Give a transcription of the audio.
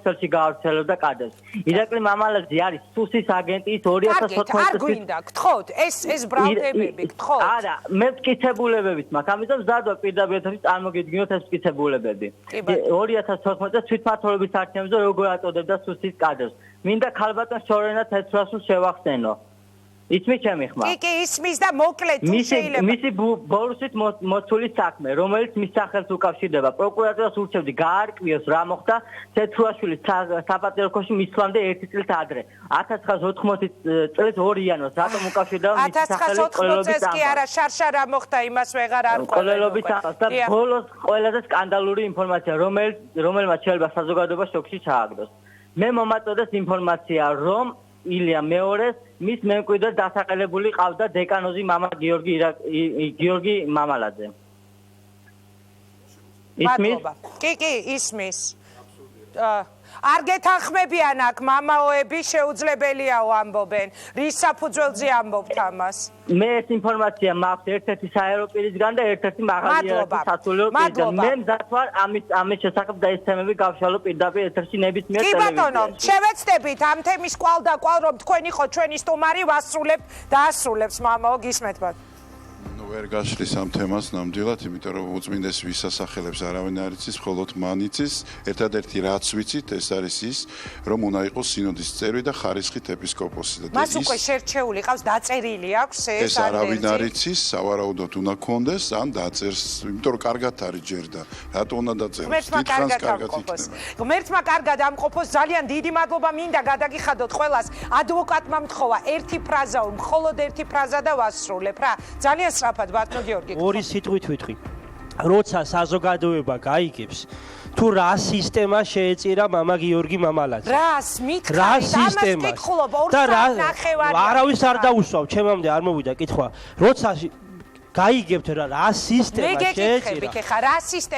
ქსელში გაავრცელებდა კადრებს. ირაკლი მამალაძე არის სუსის აგენტის 2014 არ გვინდა, გთხოვთ, ეს ბრალდებები, გთხოვთ. არა, მე მტკიცებულებებით მაქვს, ამიტომ მზადვა პირდაპირ ეთერში წარმოგიდგინოთ ეს მტკიცებულებები. 2014 წელს თვითმმართველობის არქივზე როგორ აწოდებდა სუსის კადრებს. მინდა ქალბატონ შორენა თეთრასულს შევახსენო. ისმის ჩემი ხმა. კი, ისმის და მოკლედ თუ შეიძლება. მისი ბორუსით მოცული საქმე, რომელიც მის სახელს უკავშირდება. პროკურატურას ურჩევდი გაარკვიოს რა მოხდა თეთრაშვილის საპატიო ოლქში მისვლამდე 1 წელს ადრე. 1980 წელს 2 იანვარს რატომ უკავშირდება მის სახელს 1980 წელს კი არა, შარშა რა მოხდა იმას ვეღარ არ ყოლელობის ამას და ბოლოს ყველაზე სკანდალური ინფორმაცია, რომელმაც შეიძლება საზოგადოება შოქში ჩააგდოს. მე მომაწოდეს ინფორმაცია, რომ ილია მეორეს მის მემკვიდრედ დასაყელებული ყავდა დეკანოზი მამა გიორგი მამალაძე. ისმის? კი, ისმის. არ გეთანხმებიან აქ მამაოები შეუძლებელიაო ამბობენ. რის საფუძველზე ამბობთ ამას? მე ეს ინფორმაცია მაქვს ერთ-ერთი საერო პირისგან და ერთ-ერთი მაღალი სასულიერო პირისგან. მე მზად ვარ ამის შესახებ დაისწრებები გავშალო პირდაპირ ეთერში ნებისმიერ ტელევიზიაში. კი ბატონო, შევეცდებით ამ თემის კვალ და კვალ რომ თქვენ იყო ჩვენი სტუმარი ვასრულებთ და ასრულებს მამაო გისმენთ ბატონო. ვერ გაშლის ამ თემას ნამდვილად, იმიტომ რომ უწმინდეს ვისასახელებს არავინ არ იცის, მხოლოდ მან იცის. ერთადერთი რაც ვიცით, ეს არის ის, რომ უნდა იყოს სინოდის წევრი და ხარისხით ეპისკოპოსი. მას უკვე შერჩეული ყავს, დაწერილი აქვს ეს არავინ არ იცის, სავარაუდოდ უნდა კონდეს, ან დაწერს, იმიტომ რომ კარგად არის ჯერდა. რატო უნდა დაწეროს? ღმერთმა კარგად ამყოფოს, ძალიან დიდი მადლობა მინდა გადაგიხადოთ ყველას. ადვოკატმა მთხოვა ერთი ფრაზა, მხოლოდ ერთი ფრაზა და ვასრულებ რა. ძალიან სწრაფად ბატონო გიორგი. ორი სიტყვით ვიტყვი. როცა საზოგადოება გაიგებს თუ რა სისტემა შეეწირა მამა გიორგი მამალაძე. რას მითხარით? ამას კითხულობ, ორ საათნახევარი. არავის არ დაუსვავ, ჩემამდე არ მოვიდა კითხვა. როცა გაიგებთ რა სისტემა შეეწირა. მე გეკითხებით, ეხა რა სისტემა